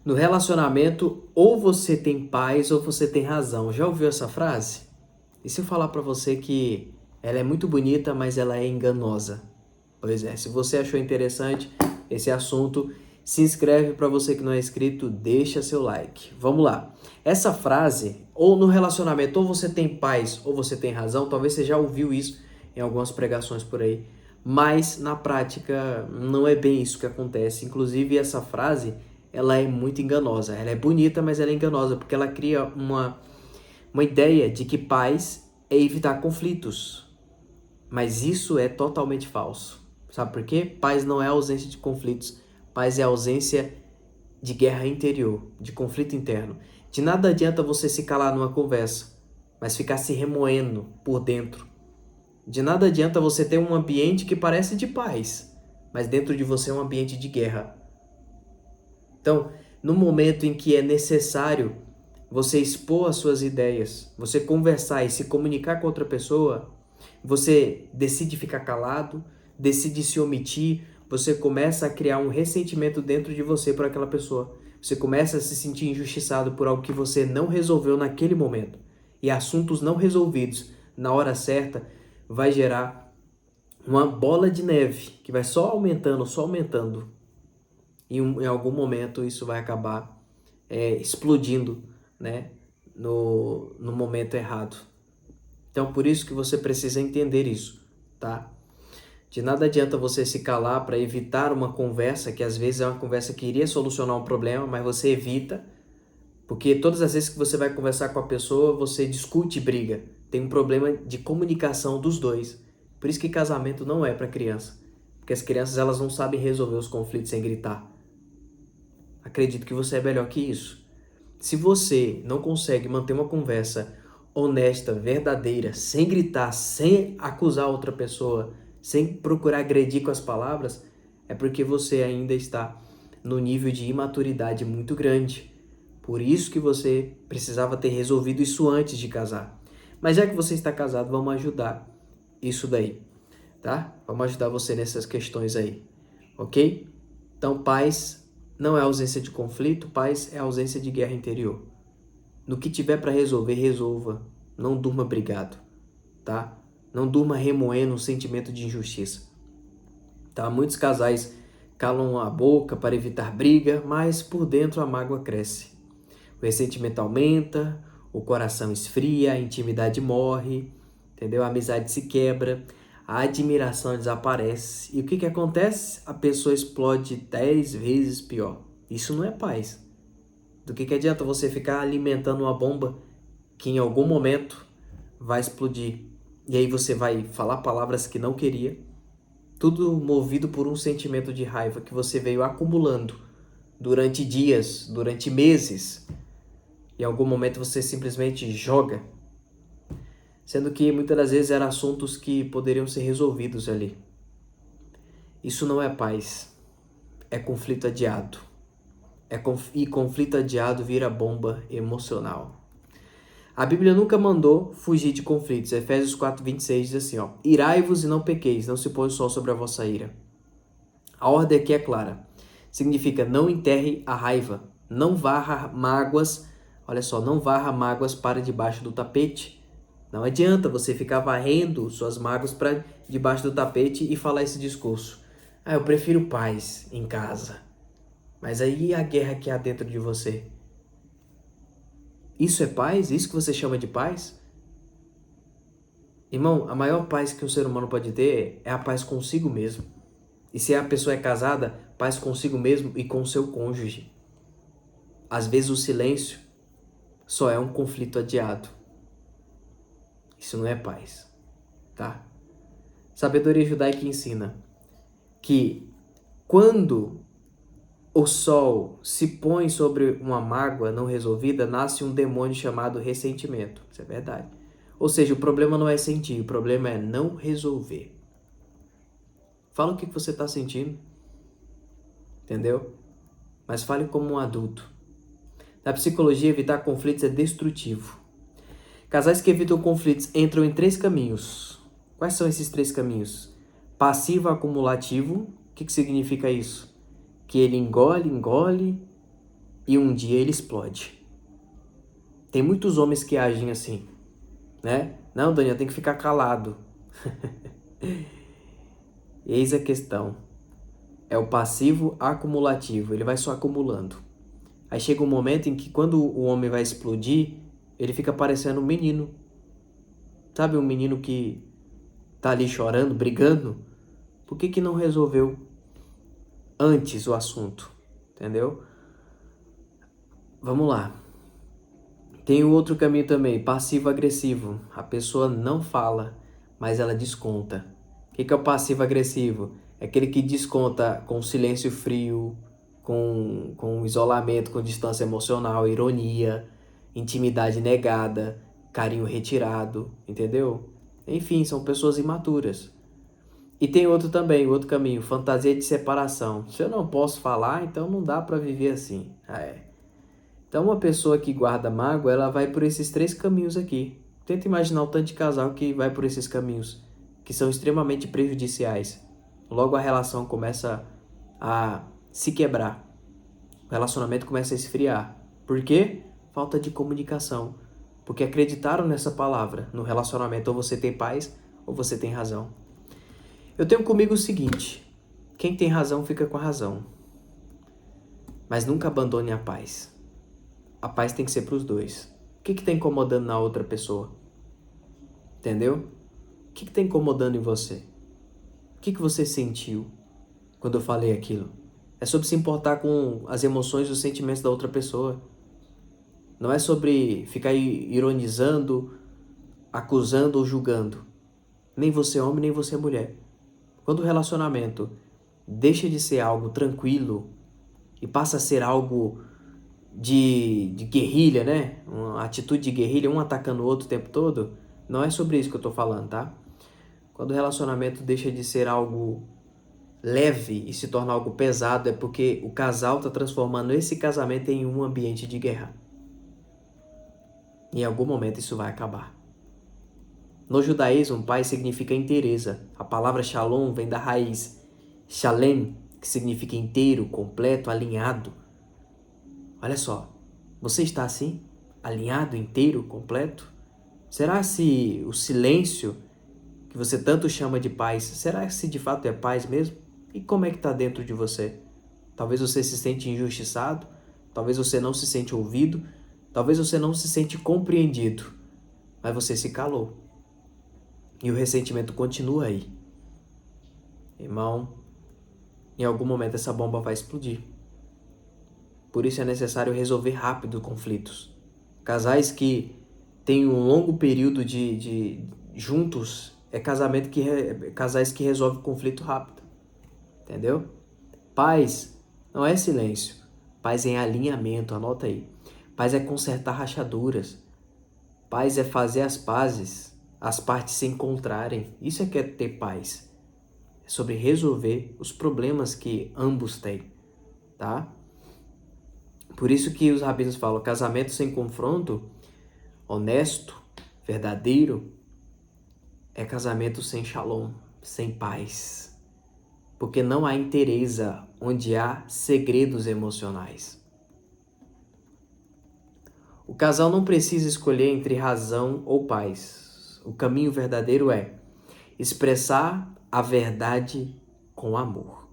No relacionamento, ou você tem paz ou você tem razão. Já ouviu essa frase? E se eu falar pra você que ela é muito bonita, mas ela é enganosa? Pois é, se você achou interessante esse assunto, se inscreve. Para você que não é inscrito, deixa seu like. Vamos lá. Essa frase, ou no relacionamento, ou você tem paz ou você tem razão, talvez você já ouviu isso em algumas pregações por aí, mas na prática não é bem isso que acontece. Inclusive essa frase, ela é muito enganosa. Ela é bonita, mas ela é enganosa, porque ela cria uma ideia de que paz é evitar conflitos. Mas isso é totalmente falso. Sabe por quê? Paz não é ausência de conflitos. Paz é ausência de guerra interior, de conflito interno. De nada adianta você se calar numa conversa, mas ficar se remoendo por dentro. De nada adianta você ter um ambiente que parece de paz, mas dentro de você é um ambiente de guerra. Então, no momento em que é necessário você expor as suas ideias, você conversar e se comunicar com outra pessoa, você decide ficar calado, decide se omitir, você começa a criar um ressentimento dentro de você por aquela pessoa. Você começa a se sentir injustiçado por algo que você não resolveu naquele momento. E assuntos não resolvidos na hora certa vai gerar uma bola de neve que vai só aumentando, só aumentando. E em algum momento isso vai acabar explodindo, né, no momento errado. Então, por isso que você precisa entender isso, tá? De nada adianta você se calar para evitar uma conversa, que às vezes é uma conversa que iria solucionar um problema, mas você evita, porque todas as vezes que você vai conversar com a pessoa, você discute e briga. Tem um problema de comunicação dos dois. Por isso que casamento não é para criança, porque as crianças elas não sabem resolver os conflitos sem gritar. Acredito que você é melhor que isso. Se você não consegue manter uma conversa honesta, verdadeira, sem gritar, sem acusar outra pessoa, sem procurar agredir com as palavras, é porque você ainda está no nível de imaturidade muito grande. Por isso que você precisava ter resolvido isso antes de casar. Mas já que você está casado, vamos ajudar isso daí, tá? Vamos ajudar você nessas questões aí, ok? Então, paz não é ausência de conflito, paz é ausência de guerra interior. No que tiver para resolver, resolva. Não durma brigado, tá? Não durma remoendo um sentimento de injustiça, tá? Muitos casais calam a boca para evitar briga, mas por dentro a mágoa cresce. O ressentimento aumenta, o coração esfria, a intimidade morre, entendeu? A amizade se quebra, a admiração desaparece. E o que que acontece? A pessoa explode 10 vezes pior. Isso não é paz. Do que adianta você ficar alimentando uma bomba que em algum momento vai explodir? E aí você vai falar palavras que não queria, tudo movido por um sentimento de raiva que você veio acumulando durante dias, durante meses. Em algum momento você simplesmente joga, sendo que muitas das vezes eram assuntos que poderiam ser resolvidos ali. Isso não é paz, é conflito adiado. E conflito adiado vira bomba emocional. A Bíblia nunca mandou fugir de conflitos. Efésios 4:26 diz assim, ó: irai-vos e não pequeis, não se põe o sol sobre a vossa ira. A ordem aqui é clara. Significa não enterre a raiva, não varra mágoas, olha só, não varra mágoas para debaixo do tapete. Não adianta você ficar varrendo suas mágoas para debaixo do tapete e falar esse discurso. Ah, eu prefiro paz em casa. Mas aí a guerra que há dentro de você. Isso é paz? Isso que você chama de paz? Irmão, a maior paz que um ser humano pode ter é a paz consigo mesmo. E se a pessoa é casada, paz consigo mesmo e com o seu cônjuge. Às vezes o silêncio só é um conflito adiado. Isso não é paz, tá? Sabedoria judaica ensina que quando o sol se põe sobre uma mágoa não resolvida, nasce um demônio chamado ressentimento. Isso é verdade. Ou seja, o problema não é sentir, o problema é não resolver. Fala o que você está sentindo, entendeu? Mas fale como um adulto. Na psicologia, evitar conflitos é destrutivo. Casais que evitam conflitos entram em 3 caminhos. Quais são esses 3 caminhos? Passivo acumulativo. O que significa isso? Que ele engole e um dia ele explode. Tem muitos homens que agem assim, né? Não, Daniel, tem que ficar calado. Eis a questão. É o passivo acumulativo, ele vai só acumulando. Aí chega um momento em que quando o homem vai explodir, ele fica parecendo um menino. Sabe, um menino que tá ali chorando, brigando? Por que não resolveu antes o assunto? Entendeu? Vamos lá. Tem o outro caminho também, passivo-agressivo. A pessoa não fala, mas ela desconta. O que é o passivo-agressivo? É aquele que desconta com silêncio frio, com isolamento, com distância emocional, ironia, intimidade negada, carinho retirado, entendeu? Enfim, são pessoas imaturas. E tem outro também, outro caminho, fantasia de separação. Se eu não posso falar, então não dá para viver assim. Então uma pessoa que guarda mágoa, ela vai por esses 3 caminhos aqui. Tenta imaginar o tanto de casal que vai por esses caminhos, que são extremamente prejudiciais. Logo a relação começa a se quebrar. O relacionamento começa a esfriar. Por quê? Falta de comunicação. Porque acreditaram nessa palavra, no relacionamento, ou você tem paz, ou você tem razão. Eu tenho comigo o seguinte, quem tem razão fica com a razão. Mas nunca abandone a paz. A paz tem que ser para os dois. O que está incomodando na outra pessoa? Entendeu? O que está incomodando em você? O que você sentiu quando eu falei aquilo? É sobre se importar com as emoções e os sentimentos da outra pessoa. Não é sobre ficar ironizando, acusando ou julgando. Nem você é homem, nem você é mulher. Quando o relacionamento deixa de ser algo tranquilo e passa a ser algo de guerrilha, né? Uma atitude de guerrilha, um atacando o outro o tempo todo, não é sobre isso que eu tô falando, tá? Quando o relacionamento deixa de ser algo leve e se torna algo pesado, é porque o casal tá transformando esse casamento em um ambiente de guerra. Em algum momento isso vai acabar. No judaísmo, pai significa inteireza. A palavra shalom vem da raiz shalem, que significa inteiro, completo, alinhado. Olha só, você está assim? Alinhado, inteiro, completo? Será se o silêncio que você tanto chama de paz, será se de fato é paz mesmo? E como é que está dentro de você? Talvez você se sente injustiçado, talvez você não se sente ouvido, talvez você não se sente compreendido, mas você se calou. E o ressentimento continua aí. Irmão, em algum momento essa bomba vai explodir. Por isso é necessário resolver rápido conflitos. Casais que têm um longo período de juntos casais que resolvem conflito rápido. Entendeu? Paz não é silêncio. Paz é alinhamento, anota aí. Paz é consertar rachaduras. Paz é fazer as pazes, as partes se encontrarem. Isso é que é ter paz. É sobre resolver os problemas que ambos têm, tá? Por isso que os rabinos falam, casamento sem confronto, honesto, verdadeiro, é casamento sem shalom, sem paz. Porque não há inteireza onde há segredos emocionais. O casal não precisa escolher entre razão ou paz. O caminho verdadeiro é expressar a verdade com amor.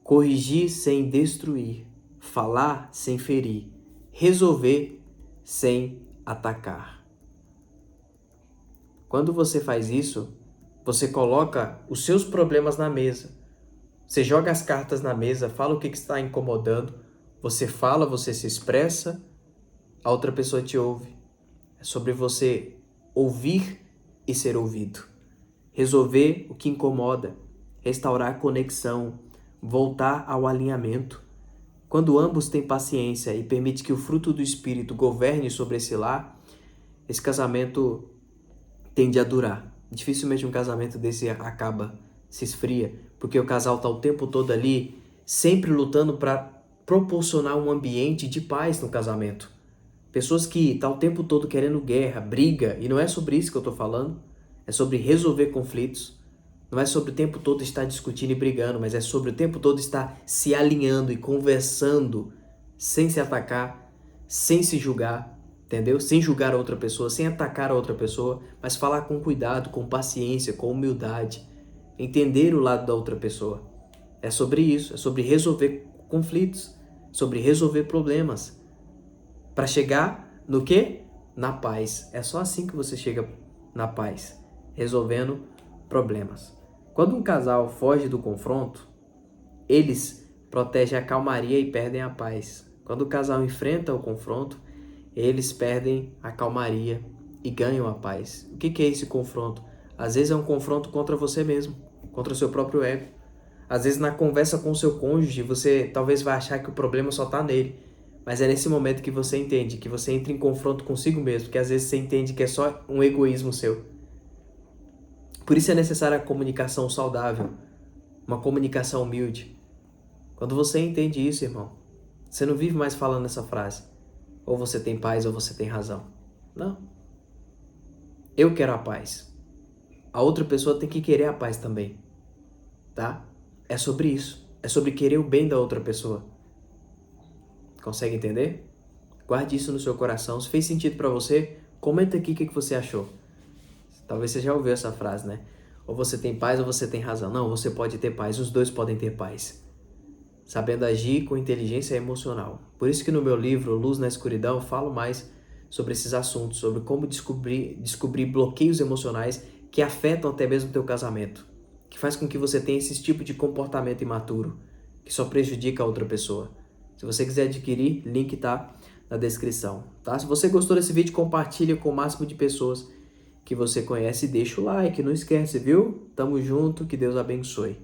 Corrigir sem destruir. Falar sem ferir. Resolver sem atacar. Quando você faz isso, você coloca os seus problemas na mesa. Você joga as cartas na mesa, fala o que está incomodando. Você fala, você se expressa, a outra pessoa te ouve. É sobre você ouvir e ser ouvido. Resolver o que incomoda, restaurar a conexão, voltar ao alinhamento. Quando ambos têm paciência e permite que o fruto do Espírito governe sobre esse lar, esse casamento tende a durar. Dificilmente um casamento desse acaba, se esfria, porque o casal está o tempo todo ali, sempre lutando para proporcionar um ambiente de paz no casamento. Pessoas que estão o tempo todo querendo guerra, briga, e não é sobre isso que eu estou falando, é sobre resolver conflitos. Não é sobre o tempo todo estar discutindo e brigando, mas é sobre o tempo todo estar se alinhando e conversando sem se atacar, sem se julgar, entendeu? Sem julgar a outra pessoa, sem atacar a outra pessoa, mas falar com cuidado, com paciência, com humildade, entender o lado da outra pessoa. É sobre isso, é sobre resolver conflitos, sobre resolver problemas, para chegar no quê? Na paz. É só assim que você chega na paz, resolvendo problemas. Quando um casal foge do confronto, eles protegem a calmaria e perdem a paz. Quando o casal enfrenta o confronto, eles perdem a calmaria e ganham a paz. O que é esse confronto? Às vezes é um confronto contra você mesmo, contra o seu próprio ego. Às vezes na conversa com o seu cônjuge, você talvez vai achar que o problema só está nele. Mas é nesse momento que você entende, que você entra em confronto consigo mesmo, que às vezes você entende que é só um egoísmo seu. Por isso é necessária a comunicação saudável, uma comunicação humilde. Quando você entende isso, irmão, você não vive mais falando essa frase. Ou você tem paz ou você tem razão. Não. Eu quero a paz. A outra pessoa tem que querer a paz também. Tá? É sobre isso. É sobre querer o bem da outra pessoa. Consegue entender? Guarde isso no seu coração. Se fez sentido pra você, comenta aqui o que você achou. Talvez você já ouviu essa frase, né? Ou você tem paz ou você tem razão. Não, você pode ter paz. Os dois podem ter paz. Sabendo agir com inteligência emocional. Por isso que no meu livro, Luz na Escuridão, eu falo mais sobre esses assuntos, sobre como descobrir bloqueios emocionais que afetam até mesmo o teu casamento, que faz com que você tenha esse tipo de comportamento imaturo, que só prejudica a outra pessoa. Se você quiser adquirir, link tá na descrição, tá? Se você gostou desse vídeo, compartilha com o máximo de pessoas que você conhece e deixa o like, não esquece, viu? Tamo junto, que Deus abençoe.